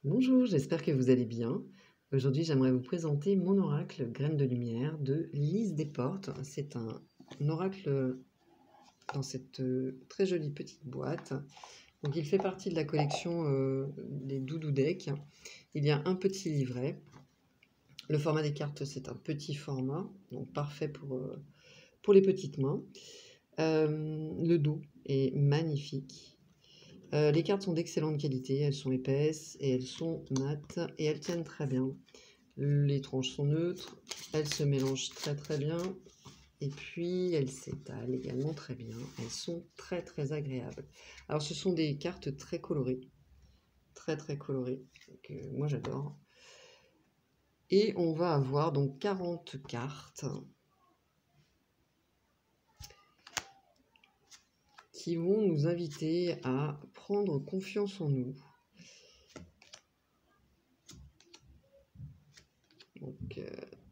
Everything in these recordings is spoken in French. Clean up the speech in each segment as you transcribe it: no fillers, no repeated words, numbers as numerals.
Bonjour, j'espère que vous allez bien. Aujourd'hui, j'aimerais vous présenter mon oracle Graines de lumière de Lise Desportes. C'est un oracle dans cette très jolie petite boîte. Donc, il fait partie de la collection des Doudou Deck. Il y a un petit livret. Le format des cartes, c'est un petit format, donc parfait pour les petites mains. Le dos est magnifique. Les cartes sont d'excellente qualité, elles sont épaisses et elles sont mates et elles tiennent très bien. Les tranches sont neutres, elles se mélangent très très bien et puis elles s'étalent également très bien. Elles sont très très agréables. Alors ce sont des cartes très colorées, très colorées, que moi j'adore. Et on va avoir donc 40 cartes qui vont nous inviter à prendre confiance en nous. Donc,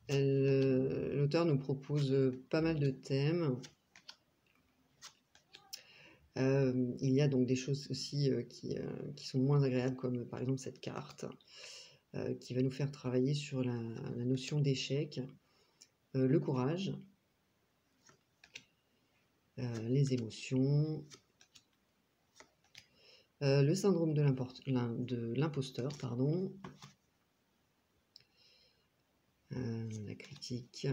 l'auteur nous propose pas mal de thèmes. Il y a donc des choses aussi qui sont moins agréables, comme par exemple cette carte, qui va nous faire travailler sur la notion d'échec, le courage, les émotions, le syndrome de l'imposteur, pardon, la critique.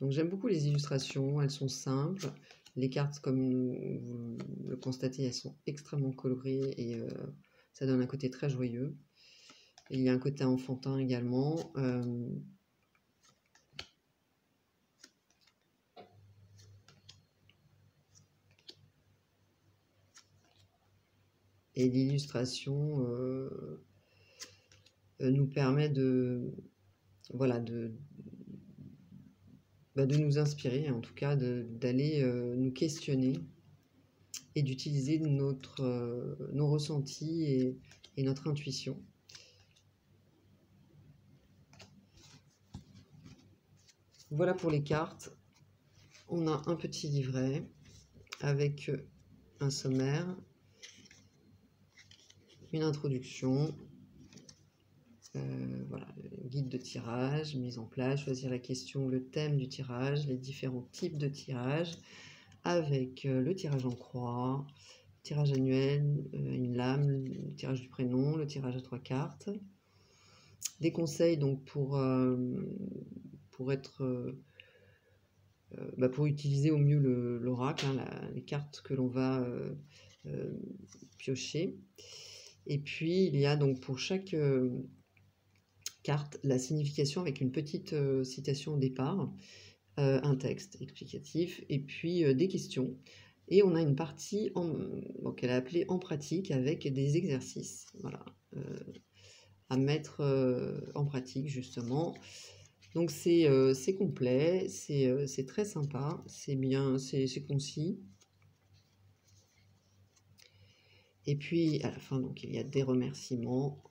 Donc j'aime beaucoup les illustrations, elles sont simples. Les cartes, comme vous le constatez, elles sont extrêmement colorées et ça donne un côté très joyeux. Et il y a un côté enfantin également. Et l'illustration nous permet voilà, de nous inspirer, en tout cas d'aller nous questionner et d'utiliser nos ressentis et notre intuition. Voilà pour les cartes. On a un petit livret avec un sommaire, une introduction, voilà, guide de tirage, mise en place, choisir la question, le thème du tirage, les différents types de tirage, avec le tirage en croix, tirage annuel, une lame, le tirage du prénom, le tirage à 3 cartes. Des conseils donc pour utiliser au mieux l'oracle, hein, les cartes que l'on va piocher. Et puis il y a donc pour chaque carte la signification avec une petite citation au départ, un texte explicatif et puis des questions. Et on a une partie qu'elle a appelée en pratique avec des exercices, voilà, à mettre en pratique justement. Donc c'est complet, c'est très sympa, c'est bien, c'est concis. Et puis à la fin, donc il y a des remerciements.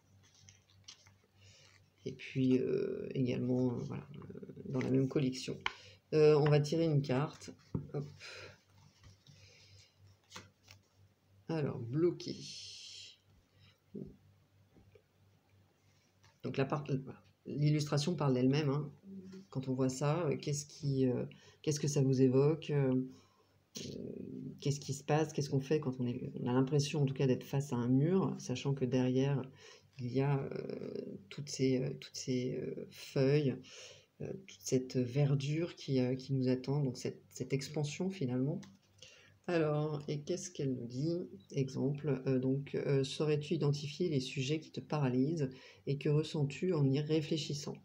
Et puis également, voilà, dans la même collection. On va tirer une carte. Hop. Alors, bloqué. Donc l'illustration parle d'elle-même, hein. Quand on voit ça, qu'est-ce que ça vous évoque, qu'est-ce qui se passe, qu'est-ce qu'on fait quand on a l'impression en tout cas d'être face à un mur, sachant que derrière il y a toutes ces feuilles, toute cette verdure qui nous attend, donc cette expansion finalement. Alors, et qu'est-ce qu'elle nous dit? Exemple, saurais-tu identifier les sujets qui te paralysent et que ressens-tu en y réfléchissant?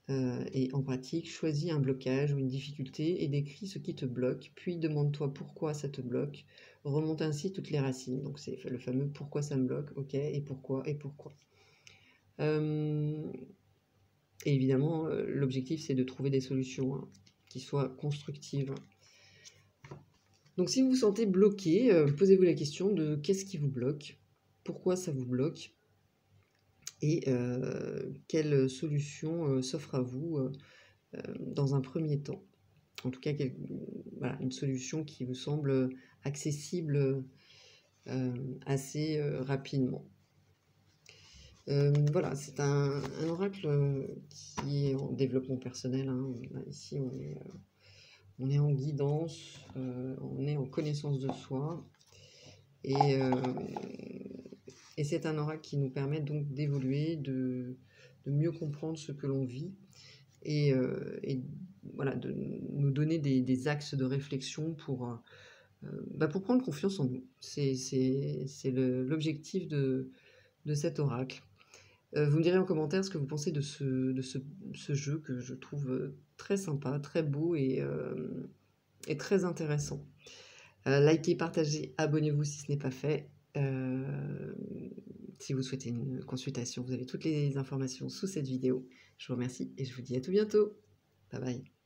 Et en pratique, choisis un blocage ou une difficulté et décris ce qui te bloque, puis demande-toi pourquoi ça te bloque. Remonte ainsi toutes les racines. Donc c'est le fameux pourquoi ça me bloque, ok, et pourquoi. Et évidemment, l'objectif c'est de trouver des solutions, hein, qui soient constructives. Donc si vous vous sentez bloqué, posez-vous la question de qu'est-ce qui vous bloque, pourquoi ça vous bloque, et quelle solution s'offre à vous dans un premier temps. en tout cas, voilà, une solution qui vous semble accessible assez rapidement. Voilà, c'est un oracle qui est en développement personnel, hein. Ici, on est en guidance, on est en connaissance de soi. Et c'est un oracle qui nous permet donc d'évoluer, de mieux comprendre ce que l'on vit et voilà, de nous donner des axes de réflexion pour prendre confiance en nous. C'est l'objectif de cet oracle. Vous me direz en commentaire ce que vous pensez de ce jeu que je trouve très sympa, très beau et très intéressant. Likez, partagez, abonnez-vous si ce n'est pas fait. Si vous souhaitez une consultation, vous avez toutes les informations sous cette vidéo. Je vous remercie et je vous dis à tout bientôt. Bye bye.